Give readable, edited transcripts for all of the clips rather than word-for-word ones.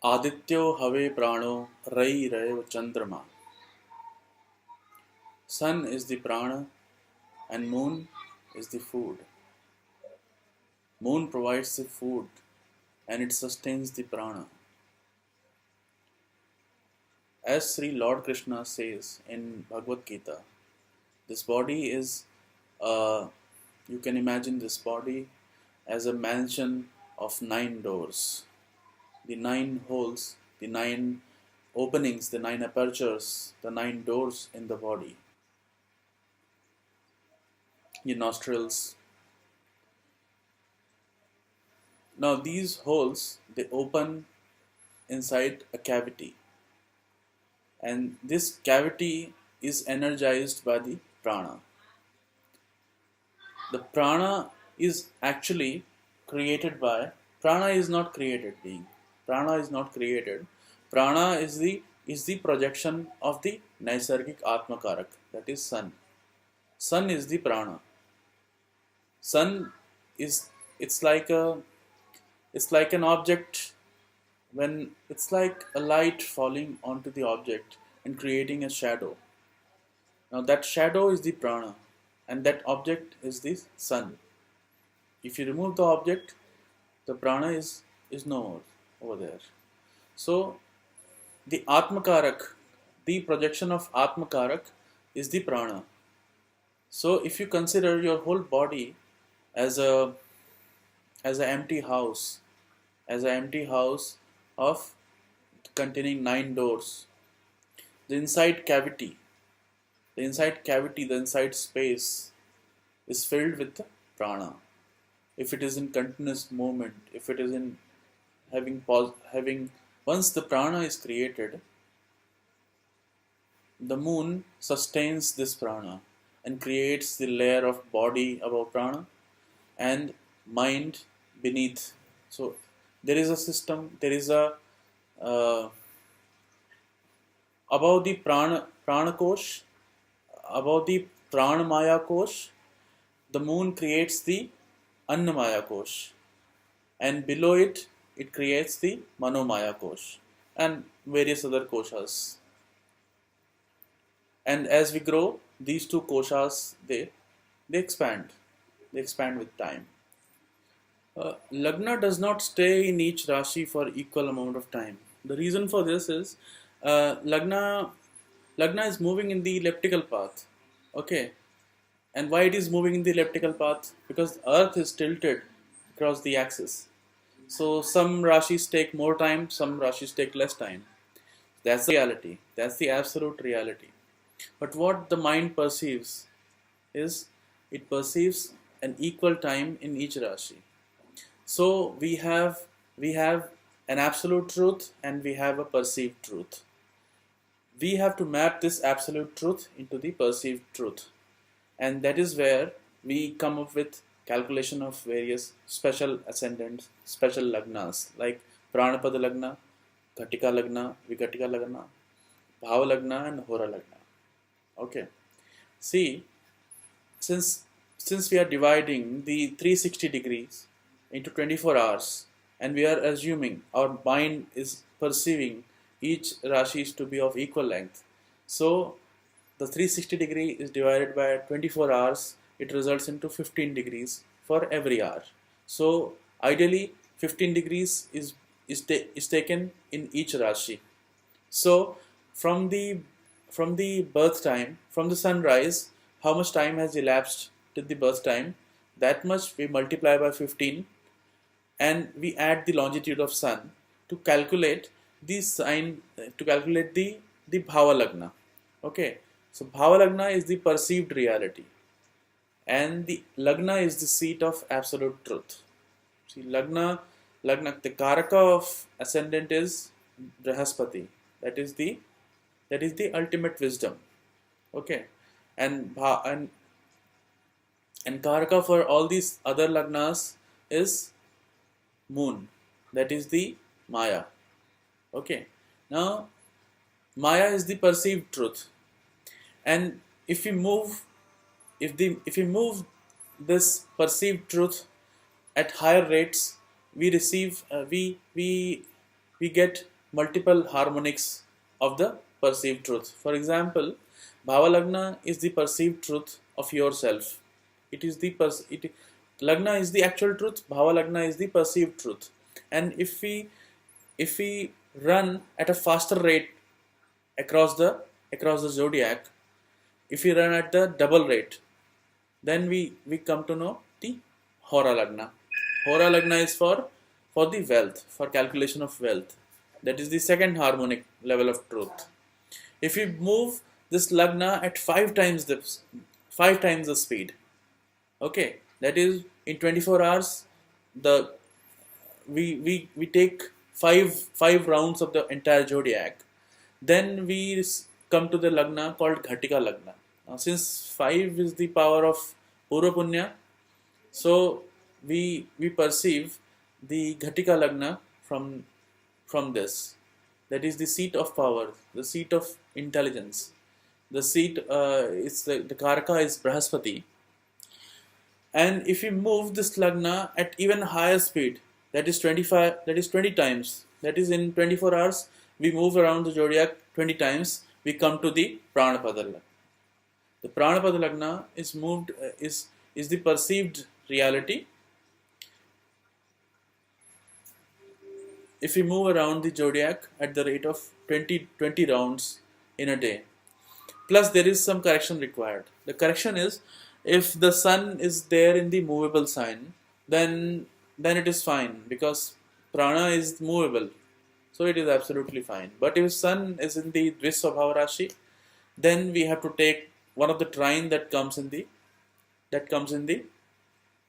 Adityo have prano rai rev chandrama. Sun is the prana and moon is the food. Moon provides the food and it sustains the prana. As Sri Lord Krishna says in Bhagavad Gita, this body is, you can imagine this body as a mansion of 9 doors. The 9 holes, the 9 openings, the 9 apertures, the 9 doors in the body. Your nostrils. Now these holes, they open inside a cavity, and this cavity is energized by the prana. The prana is actually created by, prana is not created being. Prana is not created. Prana is the projection of the Naisargik Atmakarak, that is sun. Sun is the prana. Sun is, it's like a, it's like an object, when it's like a light falling onto the object and creating a shadow. Now that shadow is the prana and that object is the sun. If you remove the object, the prana is no more over there. So the Atmakarak, the projection of Atmakarak is the prana. So if you consider your whole body as a empty house, as an empty house of containing 9 doors, the inside cavity, the inside space is filled with the prana. If it is in continuous movement, if it is in having once the prana is created, the moon sustains this prana and creates the layer of body above prana and mind beneath. So there is a system, there is a above the prana kosh, above the pranamaya kosh, the moon creates the annamaya kosh, and below it creates the manomaya kosh and various other koshas. And as we grow, these two koshas they expand with time. Lagna does not stay in each Rashi for equal amount of time. The reason for this is Lagna is moving in the elliptical path. Okay. And why it is moving in the elliptical path? Because Earth is tilted across the axis. So some Rashis take more time, some Rashis take less time. That's the reality. That's the absolute reality. But what the mind perceives is, it perceives an equal time in each Rashi. So we have an absolute truth and we have a perceived truth. We have to map this absolute truth into the perceived truth, and that is where we come up with calculation of various special ascendants, special lagnas like Pranapada lagna, Ghatika lagna, Vigatika lagna, Bhava lagna and Hora lagna. Okay. See, since we are dividing the 360 degrees into 24 hours, and we are assuming our mind is perceiving each Rashis to be of equal length, so the 360 degree is divided by 24 hours, it results into 15 degrees for every hour. So ideally 15 degrees is taken in each Rashi. So from the birth time, from the sunrise, how much time has elapsed till the birth time, that much we multiply by 15 and we add the longitude of sun to calculate the sign, to calculate the Bhava lagna. Okay, so Bhava lagna is the perceived reality and the lagna is the seat of absolute truth. See, lagna, the karaka of ascendant is Brahaspati, that is the ultimate wisdom. Okay, and karaka for all these other lagnas is moon, that is the Maya. Okay, now Maya is the perceived truth, and if we move this perceived truth at higher rates, we receive we we get multiple harmonics of the perceived truth. For example, Bhava Lagna is the perceived truth of yourself. It is the Lagna is the actual truth. Bhava Lagna is the perceived truth. And if we run at a faster rate across the zodiac, if we run at the double rate, then we come to know the Hora Lagna. Hora Lagna is for the wealth, for calculation of wealth. That is the second harmonic level of truth. If we move this Lagna at five times the speed, okay, that is in 24 hours, the we take five rounds of the entire zodiac. Then we come to the Lagna called Ghatika Lagna. Now, since 5 is the power of Purva Punya, so we perceive the Ghatika Lagna from this. That is the seat of power, the seat of intelligence. The seat is the Karaka is Brahaspati. And if we move this Lagna at even higher speed, that is 20 times. That is in 24 hours, we move around the zodiac 20 times, we come to the Pranapada Lagna. The Pranapada Lagna is moved, is the perceived reality. If we move around the zodiac at the rate of 20 rounds in a day, plus there is some correction required. The correction is, if the sun is there in the movable sign, then it is fine, because prana is movable, so it is absolutely fine. But if sun is in the Dvisvabhava Rashi, then we have to take one of the trine that comes in the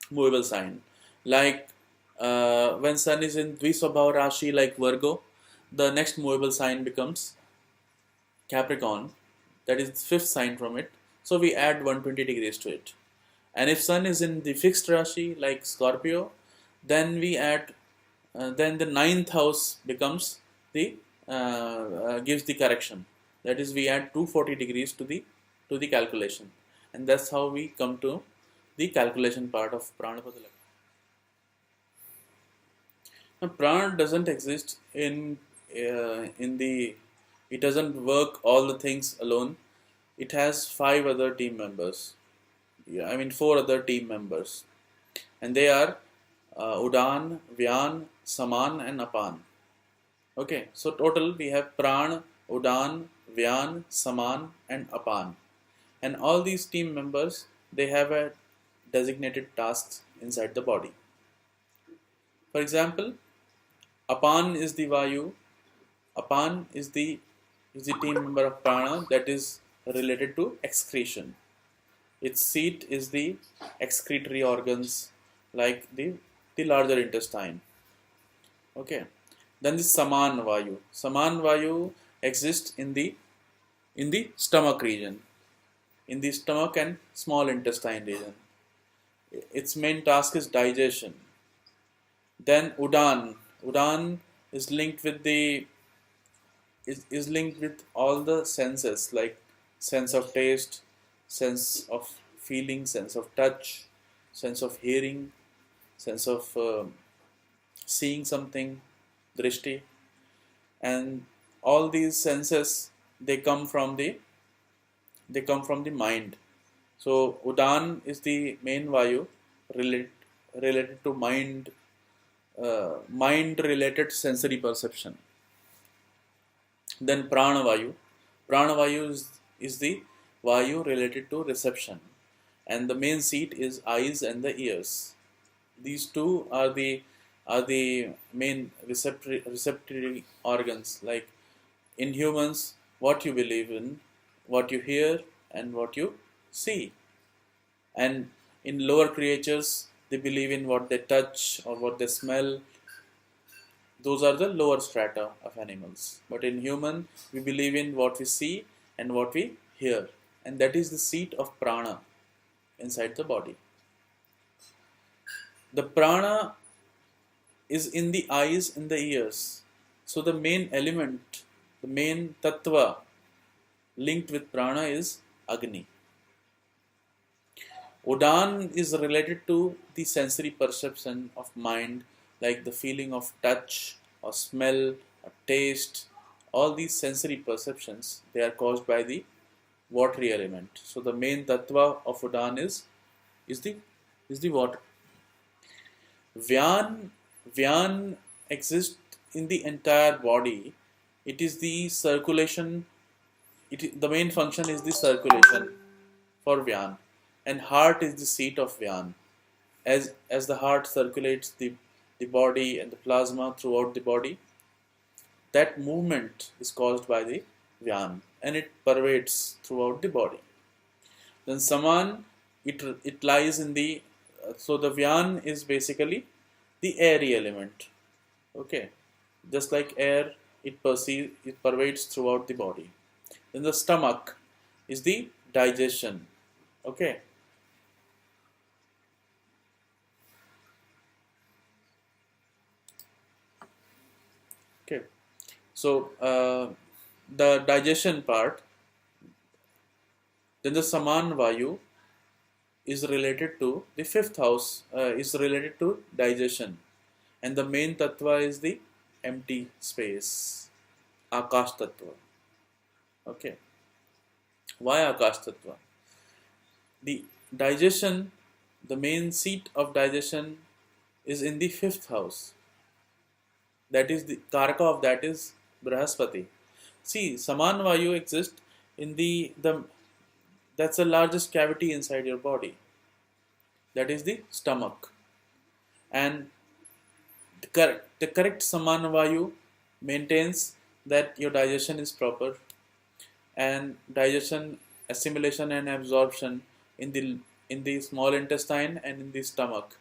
movable sign. Like when sun is in Dvisvabhava Rashi, like Virgo, the next movable sign becomes Capricorn. That is the fifth sign from it. So we add 120 degrees to it. And if sun is in the fixed Rashi, like Scorpio, then we add, then the ninth house becomes gives the correction. That is, we add 240 degrees to the calculation. And that's how we come to the calculation part of Pranapada Lagna. Now, Prana doesn't exist in the, it doesn't work all the things alone. It has 5 other team members. Yeah, I mean 4 other team members. And they are Udan, Vyan, Saman and Apan. Okay, so total we have Pran, Udan, Vyan, Saman and Apan. And all these team members, they have a designated tasks inside the body. For example, Apan is the Vayu. Apan is the team member of Prana that is related to excretion. Its seat is the excretory organs, like the larger intestine. Okay. Then the Saman Vayu. Saman Vayu exists in the stomach region, in the stomach and small intestine region. Its main task is digestion. Then Udan. Udan is linked with linked with all the senses, like sense of taste, sense of feeling, sense of touch, sense of hearing, sense of seeing something, drishti, and all these senses, they come from the mind. So Udan is the main Vayu related to mind related sensory perception. Then Prana Vayu. Prana Vayu is the Vayu related to reception, and the main seat is eyes and the ears. These two are the main receptory organs. Like in humans, what you believe in, what you hear, and what you see. And in lower creatures, they believe in what they touch or what they smell. Those are the lower strata of animals. But in human, we believe in what we see and what we hear. And that is the seat of prana inside the body. The prana is in the eyes and the ears. So the main element, the main tattva linked with prana is Agni. Udan is related to the sensory perception of mind, like the feeling of touch or smell taste, all these sensory perceptions, they are caused by the watery element. So the main tattva of Udan is the is the water. Vyan Vyan exists in the entire body. It is the circulation. The main function is the circulation for Vyan, and heart is the seat of Vyan. As the heart circulates the body and the plasma throughout the body, that movement is caused by the Vyan, and it pervades throughout the body. Then Saman, it lies in the so the Vyan is basically the airy element. Okay, just like air, it pervades throughout the body. Then the stomach is the digestion. Okay, okay. So the digestion part. Then the Saman Vayu is related to the fifth house. Is related to digestion, and the main tattva is the empty space. Akash tattva. Okay. Why Akash tattva? The digestion, the main seat of digestion is in the fifth house. That is the Karaka of that is Brahaspati. See, Saman Vayu exists in the that's the largest cavity inside your body. That is the stomach. And the correct Saman Vayu maintains that your digestion is proper, and digestion, assimilation and absorption in the small intestine and in the stomach.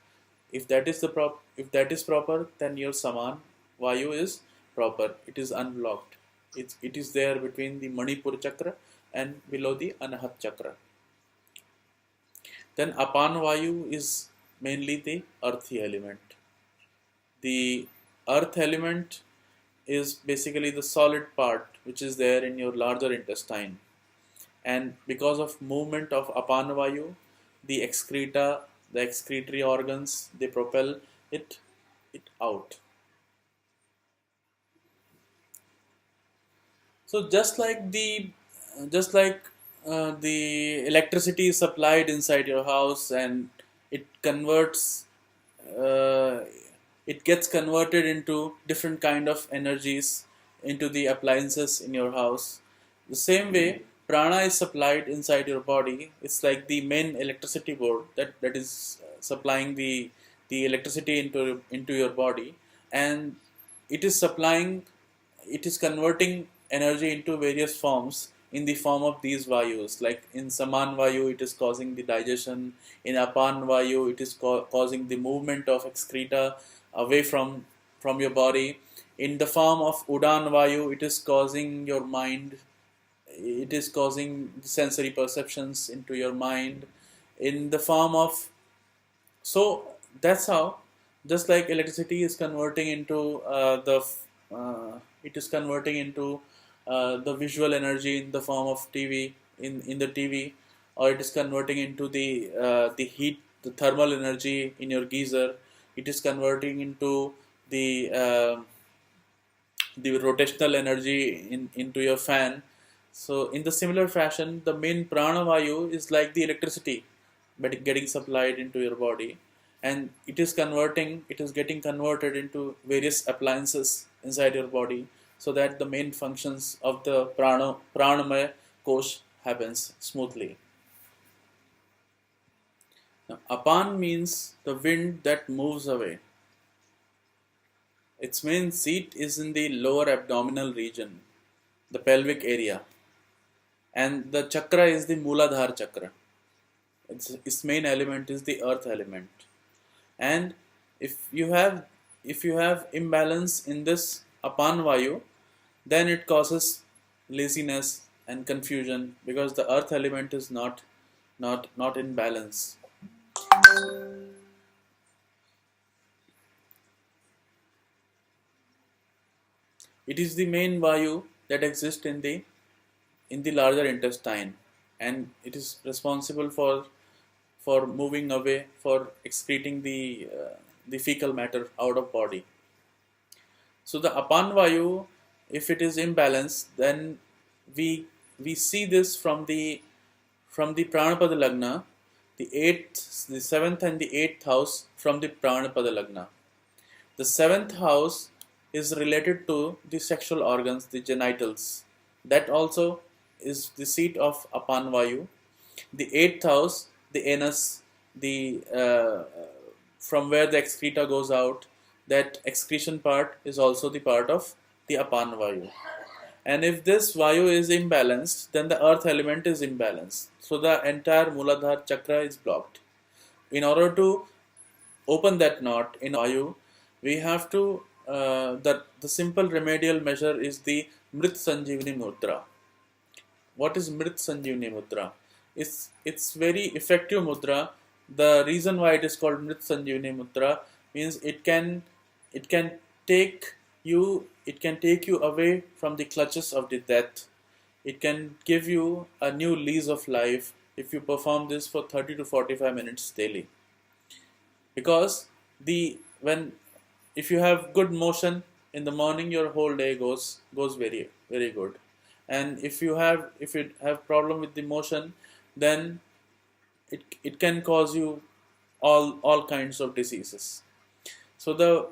If that is proper, then your Saman Vayu is proper. It is unblocked. It is there between the Manipur chakra and below the Anahat chakra. Then Apan Vayu is mainly the earthy element. The earth element is basically the solid part which is there in your larger intestine, and because of movement of Apana Vayu, the excretory organs, they propel it out. So just like the electricity is supplied inside your house, and it converts uh, it gets converted into different kind of energies into the appliances in your house. The same way, prana is supplied inside your body. It's like the main electricity board that is supplying the electricity into your body, and it is supplying it is converting energy into various forms in the form of these vayus. Like in Saman Vayu, it is causing the digestion. In Apan Vayu, it is causing the movement of excreta away from your body. In the form of Udan Vayu, it is causing your mind. It is causing sensory perceptions into your mind. In the form of so that's how, just like electricity is converting into it is converting into the visual energy in the form of TV in the TV, or it is converting into the heat, the thermal energy in your geyser. It is converting into the rotational energy into your fan. So in the similar fashion, the main prana vayu is like the electricity, but getting supplied into your body, and it is getting converted into various appliances inside your body, so that the main functions of the pranamaya kosh happens smoothly. Now, apan means the wind that moves away. Its main seat is in the lower abdominal region, the pelvic area, and the chakra is the Muladhara chakra. Its main element is the earth element, and if you have imbalance in this apan vayu, then it causes laziness and confusion, because the earth element is not in balance. It is the main vayu that exists in the larger intestine, and it is responsible for moving away, for excreting the fecal matter out of body. So the apan vayu if it is imbalanced, then we we see this from the Pranapada Lagna, the seventh and the eighth house from the Pranapada Lagna. The seventh house is related to the sexual organs, the genitals. That also is the seat of Apan Vayu. The eighth house, the anus, the from where the excreta goes out, that excretion part is also the part of the Apan Vayu. And if this Vayu is imbalanced, then the earth element is imbalanced. So the entire Muladhara chakra is blocked. In order to open that knot in Vayu, we have to, the simple remedial measure is the Mrit Sanjeevani Mudra. What is Mrit Sanjeevani Mudra? It's very effective mudra. The reason why it is called Mrit Sanjeevani Mudra means it can take you away from the clutches of the death. It can give you a new lease of life if you perform this for 30 to 45 minutes daily. Because the when if you have good motion in the morning, your whole day goes very very good. And if you have problem with the motion, then it can cause you all kinds of diseases. So the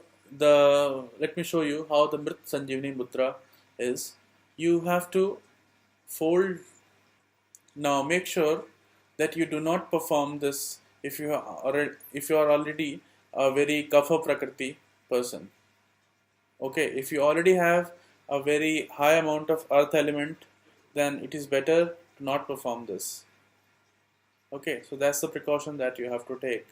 let me show you how the Mrit Sanjeevani Mudra is. You have to fold. Now make sure that you do not perform this if you are already a very kapha prakriti person. Okay, if you already have a very high amount of earth element, then it is better to not perform this. Okay, so that's the precaution that you have to take.